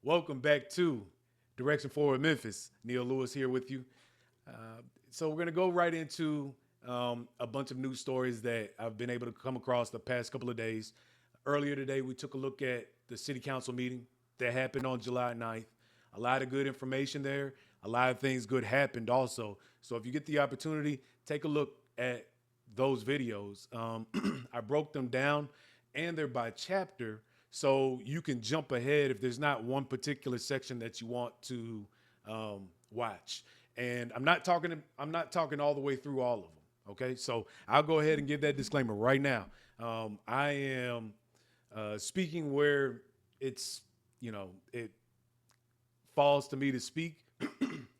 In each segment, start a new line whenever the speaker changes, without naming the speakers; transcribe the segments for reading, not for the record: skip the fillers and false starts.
Welcome back to Direction Forward Memphis. Neil Lewis here with you. So we're going to go right into a bunch of news stories that I've been able to come across the past couple of days. Earlier today, we took a look at the city council meeting that happened on July 9th. A lot of good information there. A lot of things good happened also. So if you get the opportunity, take a look at those videos. I broke them down and they're by chapter, so you can jump ahead if there's not one particular section that you want to watch. And I'm not talking all the way through all of them. Okay, so I'll go ahead and give that disclaimer right now. I am speaking where it's, it falls to me to speak.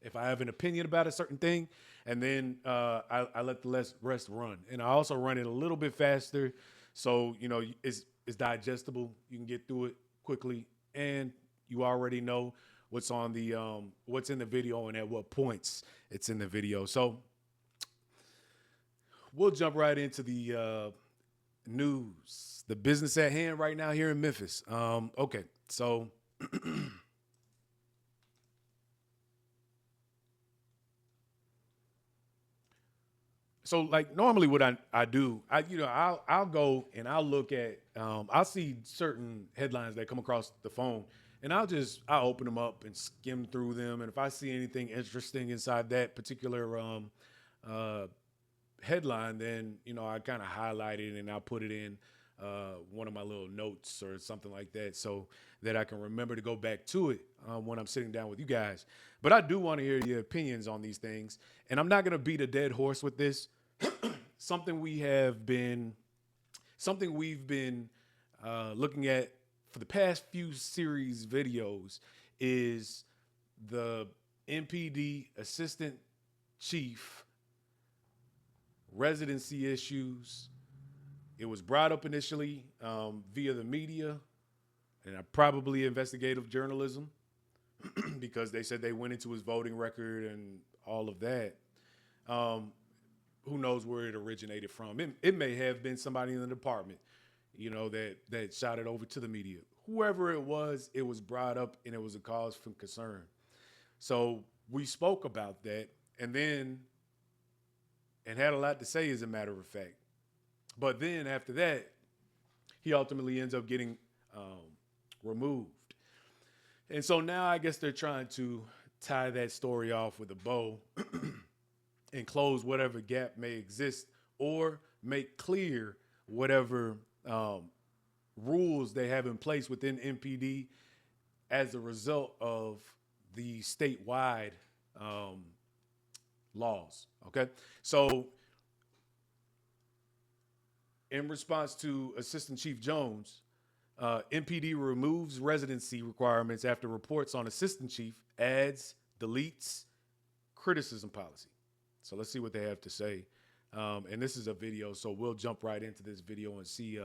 If I have an opinion about a certain thing, and then I let the rest run. And I also run it a little bit faster, so it's digestible. You can get through it quickly, and you already know what's on the what's in the video and at what points it's in the video. So we'll jump right into the news, the business at hand right now here in Memphis. Okay, so. So like normally what I do, I'll go and I'll look at, I'll see certain headlines that come across the phone, and I'll open them up and skim through them. And if I see anything interesting inside that particular headline, then, I kind of highlight it and I'll put it in one of my little notes or something like that, so that I can remember to go back to it when I'm sitting down with you guys. But I do want to hear your opinions on these things, and I'm not going to beat a dead horse with this. Something we've been looking at for the past few series videos is the MPD assistant chief residency issues. It was brought up initially via the media and probably investigative journalism because they said they went into his voting record and all of that. Who knows where it originated from? It may have been somebody in the department, that shot it over to the media. Whoever it was brought up and it was a cause for concern. So we spoke about that and had a lot to say, as a matter of fact. But then after that, he ultimately ends up getting removed. And so now I guess they're trying to tie that story off with a bow and close whatever gap may exist, or make clear whatever rules they have in place within MPD as a result of the statewide laws. Okay, so in response to Assistant Chief Jones, MPD removes residency requirements after reports on Assistant Chief adds, deletes criticism policy. So let's see what they have to say. And this is a video, so we'll jump right into this video and see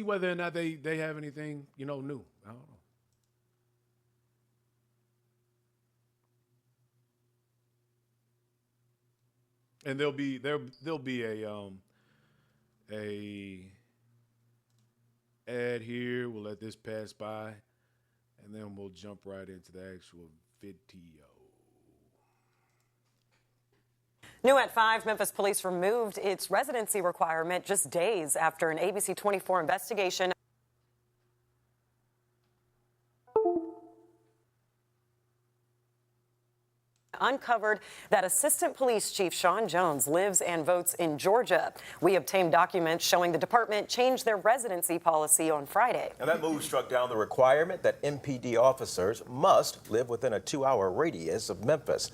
whether or not they have anything, new. I don't know. And there'll be a ad here. We'll let this pass by, and then we'll jump right into the actual video.
New at 5, Memphis police removed its residency requirement just days after an ABC 24 investigation uncovered that Assistant Police Chief Sean Jones lives and votes in Georgia. We obtained documents showing the department changed their residency policy on Friday.
Now that move struck down the requirement that MPD officers must live within a 2-hour radius of Memphis.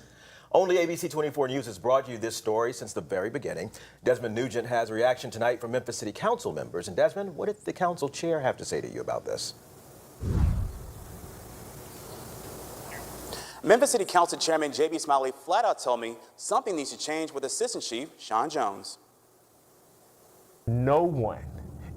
Only ABC 24 News has brought you this story since the very beginning. Desmond Nugent has a reaction tonight from Memphis City Council members. And Desmond, what did the council chair have to say to you about this?
Memphis City Council Chairman J.B. Smiley flat out told me something needs to change with Assistant Chief Sean Jones.
No one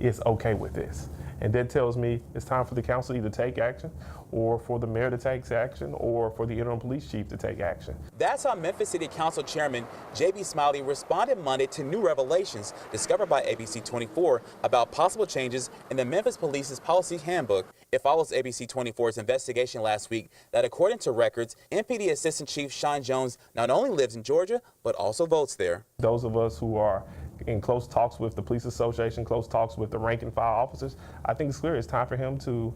is okay with this. And that tells me it's time for the council to either take action, or for the mayor to take action, or for the interim police chief to take action.
That's how Memphis City Council Chairman J.B. Smiley responded Monday to new revelations discovered by ABC 24 about possible changes in the Memphis Police's policy handbook. It follows ABC 24's investigation last week that, according to records, MPD Assistant Chief Sean Jones not only lives in Georgia, but also votes there.
Those of us who are in close talks with the police association, close talks with the rank and file officers, I think it's clear it's time for him to,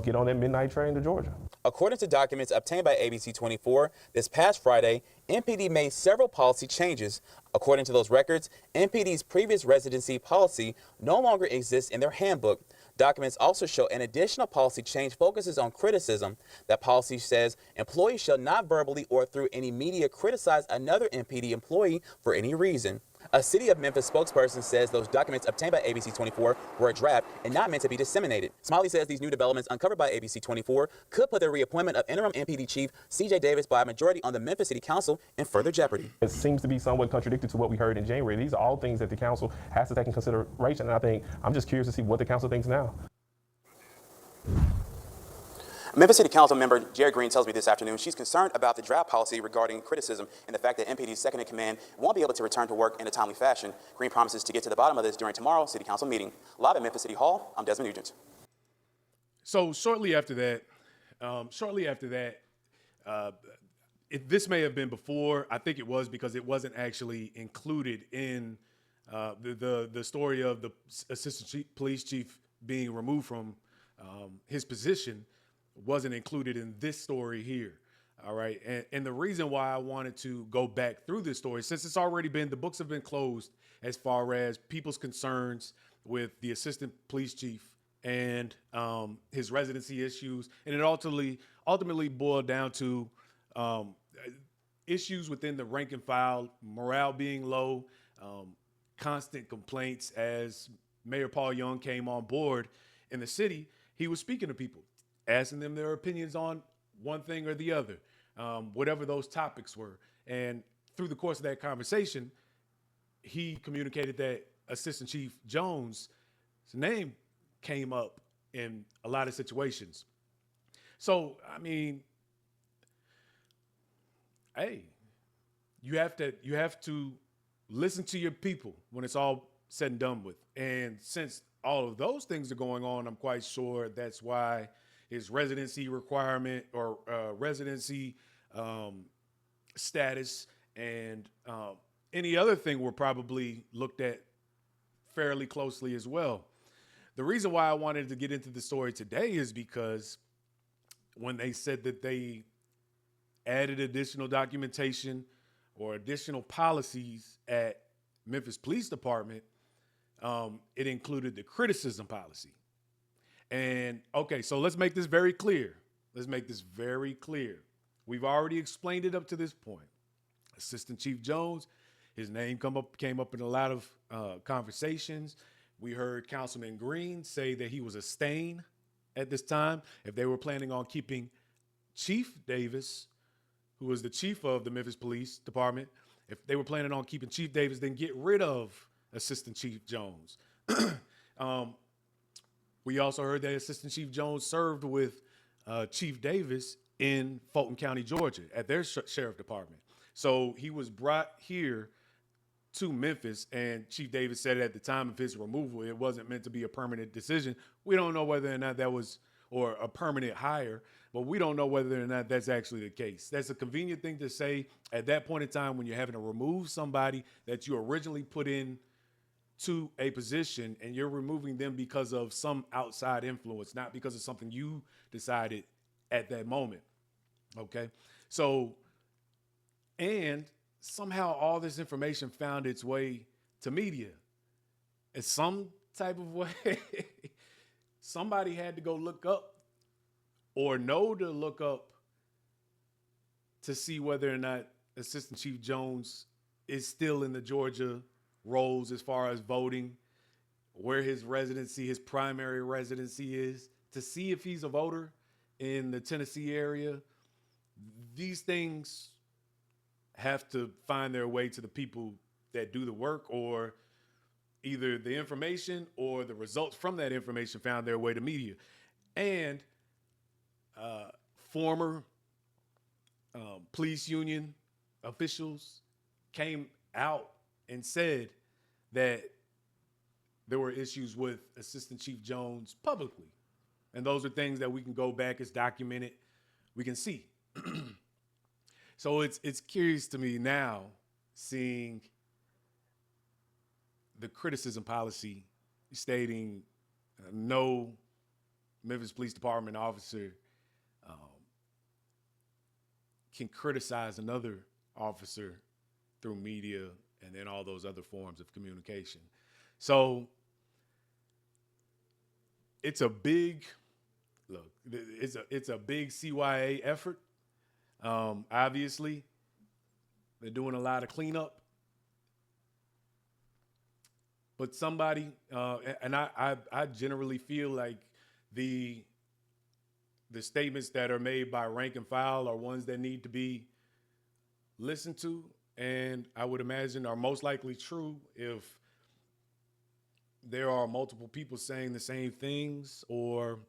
get on that midnight train to Georgia.
According to documents obtained by ABC 24, this past Friday, MPD made several policy changes. According to those records, MPD's previous residency policy no longer exists in their handbook. Documents also show an additional policy change focuses on criticism. That policy says employees shall not verbally or through any media criticize another MPD employee for any reason. A City of Memphis spokesperson says those documents obtained by ABC 24 were a draft and not meant to be disseminated. Smiley says these new developments uncovered by ABC 24 could put the reappointment of interim MPD Chief C.J. Davis by a majority on the Memphis City Council in further jeopardy.
It seems to be somewhat contradictory to what we heard in January. These are all things that the council has to take in consideration, and I'm just curious to see what the council thinks now.
Memphis City Council member Jerry Green tells me this afternoon she's concerned about the draft policy regarding criticism and the fact that MPD's second in command won't be able to return to work in a timely fashion. Green promises to get to the bottom of this during tomorrow's City Council meeting. Live at Memphis City Hall, I'm Desmond Nugent.
So shortly after that, this may have been before. I think it was because it wasn't actually included in the story of the assistant police chief being removed from his position. Wasn't included in this story here. All right. And the reason why I wanted to go back through this story, since it's already been, the books have been closed as far as people's concerns with the assistant police chief and his residency issues. And it ultimately boiled down to issues within the rank and file, morale being low, constant complaints. As Mayor Paul Young came on board in the city, he was speaking to people, asking them their opinions on one thing or the other, whatever those topics were. And through the course of that conversation, he communicated that Assistant Chief Jones' name came up in a lot of situations. So, I mean, hey, you have to listen to your people when it's all said and done with. And since all of those things are going on, I'm quite sure that's why his residency requirement or residency status and any other thing were probably looked at fairly closely as well. The reason why I wanted to get into the story today is because when they said that they added additional documentation or additional policies at Memphis Police Department, it included the criticism policy. And okay, so let's make this very clear. We've already explained it up to this point. Assistant Chief Jones, his name came up in a lot of conversations. We heard Councilman Green say that he was a stain at this time. If they were planning on keeping Chief Davis, who was the chief of the Memphis Police Department, if they were planning on keeping Chief Davis, then get rid of Assistant Chief Jones. We also heard that Assistant Chief Jones served with Chief Davis in Fulton County, Georgia, at their sheriff department. So he was brought here to Memphis, and Chief Davis said at the time of his removal, it wasn't meant to be a permanent decision. We don't know whether or not that was, or a permanent hire, but we don't know whether or not that's actually the case. That's a convenient thing to say at that point in time when you're having to remove somebody that you originally put in to a position, and you're removing them because of some outside influence, not because of something you decided at that moment. Okay. So, and somehow all this information found its way to media in some type of way. Somebody had to go look up or know to look up to see whether or not Assistant Chief Jones is still in the Georgia rolls as far as voting, where his residency, his primary residency is, to see if he's a voter in the Tennessee area. These things have to find their way to the people that do the work, or either the information or the results from that information found their way to media. And former police union officials came out and said that there were issues with Assistant Chief Jones publicly. And those are things that we can go back, it's documented, we can see. So it's curious to me now seeing the criticism policy stating no Memphis Police Department officer can criticize another officer through media and then all those other forms of communication. So it's a big, look, it's a big CYA effort. Obviously, they're doing a lot of cleanup. But somebody, and I generally feel like the statements that are made by rank and file are ones that need to be listened to, and I would imagine are most likely true if there are multiple people saying the same things or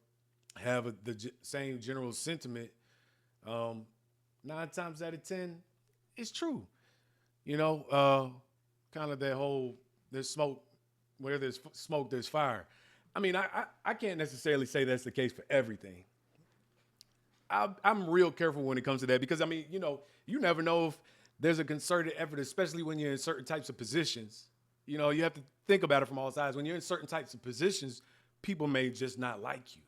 have the same general sentiment. 9 times out of 10, it's true. You know, kind of that whole, there's smoke, where there's smoke, there's fire. I mean, I can't necessarily say that's the case for everything. I'm real careful when it comes to that because, I mean, you know, you never know if there's a concerted effort, especially when you're in certain types of positions. You know, you have to think about it from all sides. When you're in certain types of positions, people may just not like you.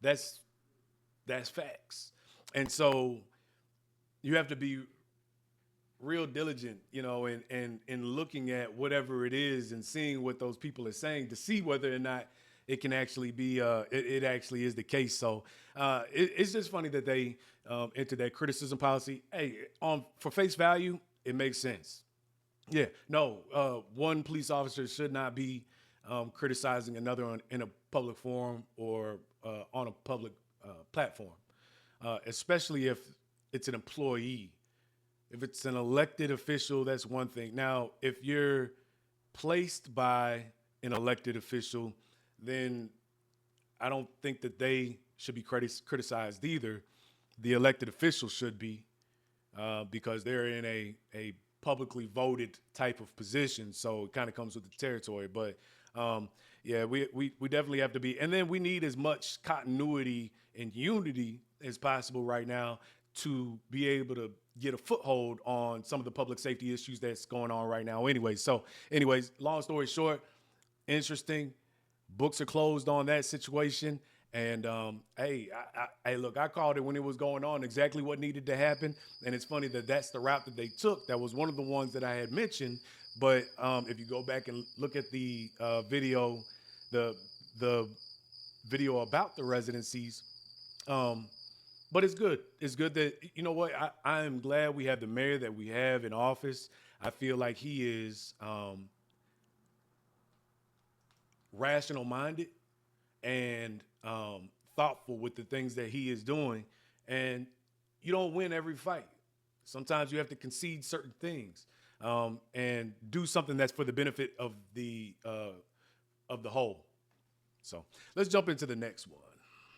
That's facts. And so you have to be real diligent, you know, in looking at whatever it is and seeing what those people are saying to see whether or not it can actually be, it actually is the case. So it's just funny that they entered that criticism policy. Hey, for face value, it makes sense. Yeah, no, one police officer should not be criticizing another in a public forum or on a public platform, especially if it's an employee. If it's an elected official, that's one thing. Now, if you're placed by an elected official, then I don't think that they should be criticized either. The elected official should be, because they're in a publicly voted type of position. So it kind of comes with the territory. But yeah, we definitely have to be. And then we need as much continuity and unity as possible right now to be able to get a foothold on some of the public safety issues that's going on right now anyway. So anyways, long story short, interesting. Books are closed on that situation. And hey, look, I called it when it was going on, exactly what needed to happen. And it's funny that that's the route that they took. That was one of the ones that I had mentioned. But if you go back and look at the video, the video about the residencies, but it's good. It's good that, you know what, I am glad we have the mayor that we have in office. I feel like he is rational-minded and thoughtful with the things that he is doing. And you don't win every fight. Sometimes you have to concede certain things and do something that's for the benefit of the whole. So let's jump into the next one.